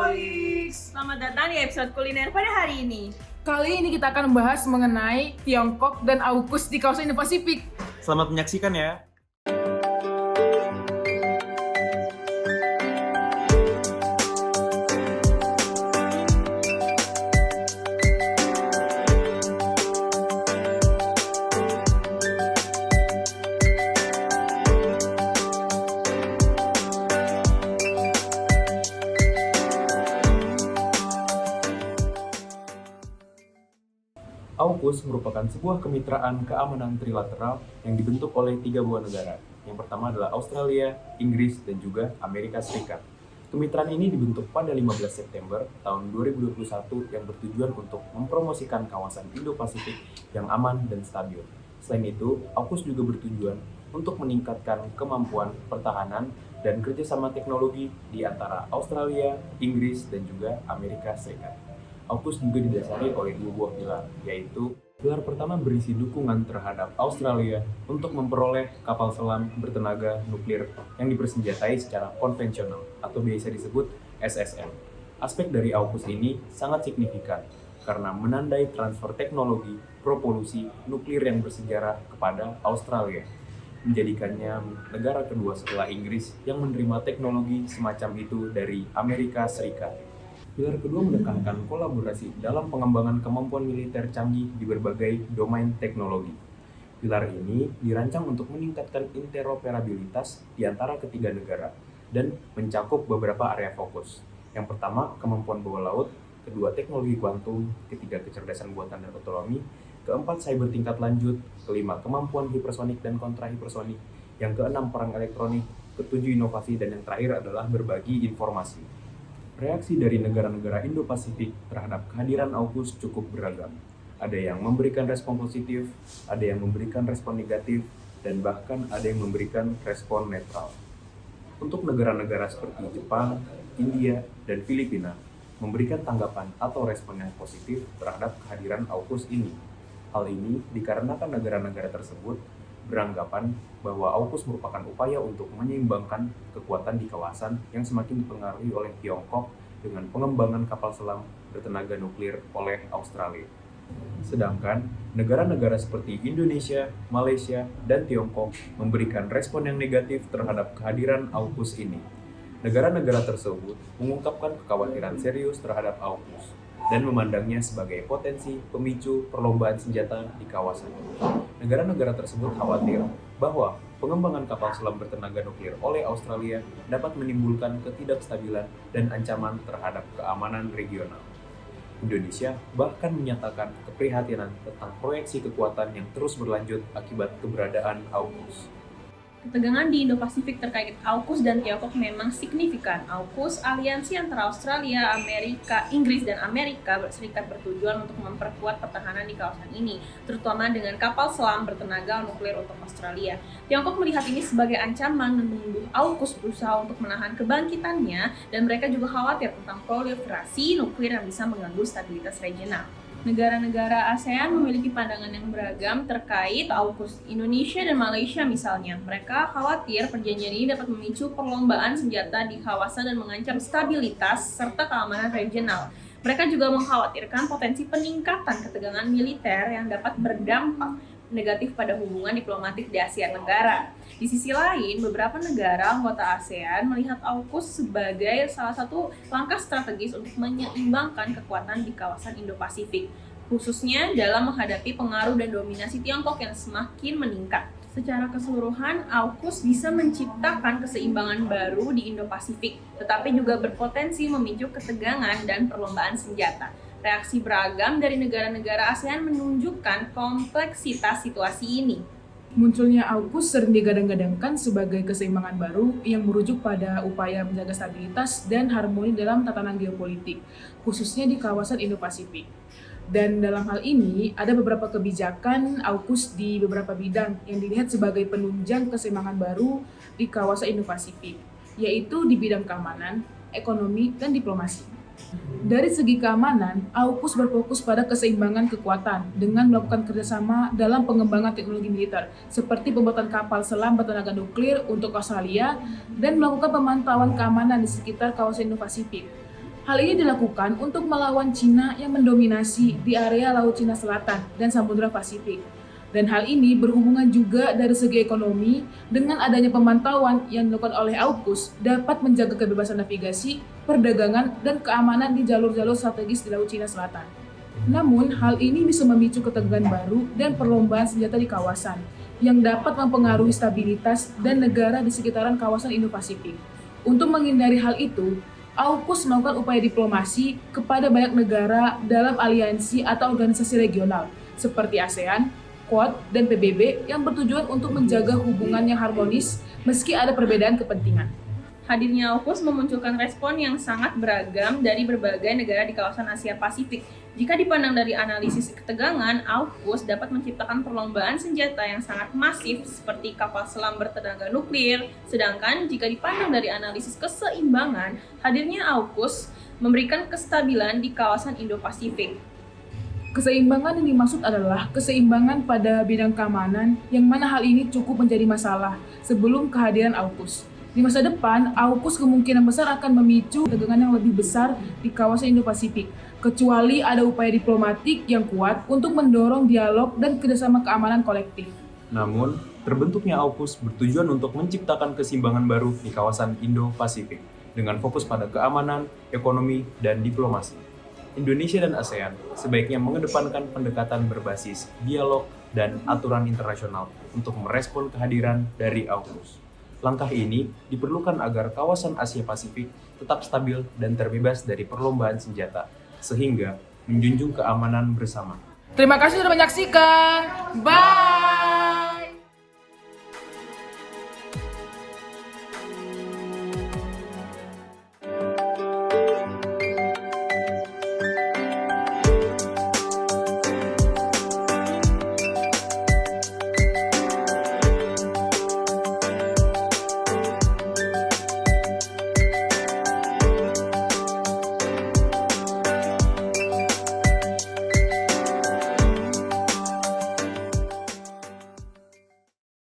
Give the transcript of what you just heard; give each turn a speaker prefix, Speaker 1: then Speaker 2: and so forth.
Speaker 1: Kulix. Selamat datang di episode kuliner pada hari ini.
Speaker 2: Kali ini kita akan membahas mengenai Tiongkok dan AUKUS di kawasan Indo-Pasifik.
Speaker 3: Selamat menyaksikan ya. AUKUS merupakan sebuah kemitraan keamanan trilateral yang dibentuk oleh 3 buah negara. Yang pertama adalah Australia, Inggris, dan juga Amerika Serikat. Kemitraan ini dibentuk pada 15 September tahun 2021 yang bertujuan untuk mempromosikan kawasan Indo-Pasifik yang aman dan stabil. Selain itu, AUKUS juga bertujuan untuk meningkatkan kemampuan pertahanan dan kerjasama teknologi di antara Australia, Inggris, dan juga Amerika Serikat. AUKUS juga didasari oleh 2 buah pilar, yaitu pilar pertama berisi dukungan terhadap Australia untuk memperoleh kapal selam bertenaga nuklir yang dipersenjatai secara konvensional atau biasa disebut SSN. Aspek dari AUKUS ini sangat signifikan karena menandai transfer teknologi propulsi nuklir yang bersejarah kepada Australia, menjadikannya negara kedua setelah Inggris yang menerima teknologi semacam itu dari Amerika Serikat. Pilar kedua menekankan kolaborasi dalam pengembangan kemampuan militer canggih di berbagai domain teknologi. Pilar ini dirancang untuk meningkatkan interoperabilitas di antara ketiga negara dan mencakup beberapa area fokus. Yang pertama, kemampuan bawah laut, kedua, teknologi kuantum, ketiga, kecerdasan buatan dan otonomi, keempat, cyber tingkat lanjut, kelima, kemampuan hipersonik dan kontrahipersonik, yang keenam, perang elektronik, ketujuh, inovasi, dan yang terakhir adalah berbagi informasi. Reaksi dari negara-negara Indo-Pasifik terhadap kehadiran AUKUS cukup beragam. Ada yang memberikan respon positif, ada yang memberikan respon negatif, dan bahkan ada yang memberikan respon netral. Untuk negara-negara seperti Jepang, India, dan Filipina, memberikan tanggapan atau respon yang positif terhadap kehadiran AUKUS ini. Hal ini dikarenakan negara-negara tersebut beranggapan bahwa AUKUS merupakan upaya untuk menyeimbangkan kekuatan di kawasan yang semakin dipengaruhi oleh Tiongkok dengan pengembangan kapal selam bertenaga nuklir oleh Australia. Sedangkan negara-negara seperti Indonesia, Malaysia, dan Tiongkok memberikan respon yang negatif terhadap kehadiran AUKUS ini. Negara-negara tersebut mengungkapkan kekhawatiran serius terhadap AUKUS dan memandangnya sebagai potensi pemicu perlombaan senjata di kawasan. Negara-negara tersebut khawatir bahwa pengembangan kapal selam bertenaga nuklir oleh Australia dapat menimbulkan ketidakstabilan dan ancaman terhadap keamanan regional. Indonesia bahkan menyatakan keprihatinan tentang proyeksi kekuatan yang terus berlanjut akibat keberadaan AUKUS.
Speaker 1: Ketegangan di Indo-Pasifik terkait AUKUS dan Tiongkok memang signifikan. AUKUS, aliansi antara Australia, Amerika, Inggris, dan Amerika Serikat bertujuan untuk memperkuat pertahanan di kawasan ini, terutama dengan kapal selam bertenaga nuklir untuk Australia. Tiongkok melihat ini sebagai ancaman dan menuduh AUKUS berusaha untuk menahan kebangkitannya, dan mereka juga khawatir tentang proliferasi nuklir yang bisa mengganggu stabilitas regional. Negara-negara ASEAN memiliki pandangan yang beragam terkait AUKUS. Indonesia dan Malaysia misalnya, mereka khawatir perjanjian ini dapat memicu perlombaan senjata di kawasan dan mengancam stabilitas serta keamanan regional. Mereka juga mengkhawatirkan potensi peningkatan ketegangan militer yang dapat berdampak negatif pada hubungan diplomatik di Asia Tenggara. Di sisi lain, beberapa negara anggota ASEAN melihat AUKUS sebagai salah satu langkah strategis untuk menyeimbangkan kekuatan di kawasan Indo-Pasifik, khususnya dalam menghadapi pengaruh dan dominasi Tiongkok yang semakin meningkat. Secara keseluruhan, AUKUS bisa menciptakan keseimbangan baru di Indo-Pasifik, tetapi juga berpotensi memicu ketegangan dan perlombaan senjata. Reaksi beragam dari negara-negara ASEAN menunjukkan kompleksitas situasi ini.
Speaker 2: Munculnya AUKUS sering digadang-gadangkan sebagai keseimbangan baru yang merujuk pada upaya menjaga stabilitas dan harmoni dalam tatanan geopolitik, khususnya di kawasan Indo-Pasifik. Dan dalam hal ini, ada beberapa kebijakan AUKUS di beberapa bidang yang dilihat sebagai penunjang keseimbangan baru di kawasan Indo-Pasifik, yaitu di bidang keamanan, ekonomi, dan diplomasi. Dari segi keamanan, AUKUS berfokus pada keseimbangan kekuatan dengan melakukan kerjasama dalam pengembangan teknologi militer, seperti pembuatan kapal selam bertenaga nuklir untuk Australia dan melakukan pemantauan keamanan di sekitar kawasan Indo-Pasifik. Hal ini dilakukan untuk melawan Cina yang mendominasi di area Laut Cina Selatan dan Samudra Pasifik. Dan hal ini berhubungan juga dari segi ekonomi dengan adanya pemantauan yang dilakukan oleh AUKUS dapat menjaga kebebasan navigasi, perdagangan, dan keamanan di jalur-jalur strategis di Laut Cina Selatan. Namun, hal ini bisa memicu ketegangan baru dan perlombaan senjata di kawasan yang dapat mempengaruhi stabilitas dan negara di sekitaran kawasan Indo-Pasifik. Untuk menghindari hal itu, AUKUS melakukan upaya diplomasi kepada banyak negara dalam aliansi atau organisasi regional seperti ASEAN, Quad, dan PBB yang bertujuan untuk menjaga hubungan yang harmonis meski ada perbedaan kepentingan.
Speaker 1: Hadirnya AUKUS memunculkan respon yang sangat beragam dari berbagai negara di kawasan Asia Pasifik. Jika dipandang dari analisis ketegangan, AUKUS dapat menciptakan perlombaan senjata yang sangat masif seperti kapal selam bertenaga nuklir. Sedangkan jika dipandang dari analisis keseimbangan, hadirnya AUKUS memberikan kestabilan di kawasan Indo-Pasifik.
Speaker 2: Keseimbangan yang dimaksud adalah keseimbangan pada bidang keamanan yang mana hal ini cukup menjadi masalah sebelum kehadiran AUKUS. Di masa depan, AUKUS kemungkinan besar akan memicu ketegangan yang lebih besar di kawasan Indo-Pasifik, kecuali ada upaya diplomatik yang kuat untuk mendorong dialog dan kerjasama keamanan kolektif.
Speaker 3: Namun, terbentuknya AUKUS bertujuan untuk menciptakan keseimbangan baru di kawasan Indo-Pasifik dengan fokus pada keamanan, ekonomi, dan diplomasi. Indonesia dan ASEAN sebaiknya mengedepankan pendekatan berbasis dialog dan aturan internasional untuk merespon kehadiran dari AUKUS. Langkah ini diperlukan agar kawasan Asia Pasifik tetap stabil dan terbebas dari perlombaan senjata, sehingga menjunjung keamanan bersama.
Speaker 2: Terima kasih sudah menyaksikan. Bye!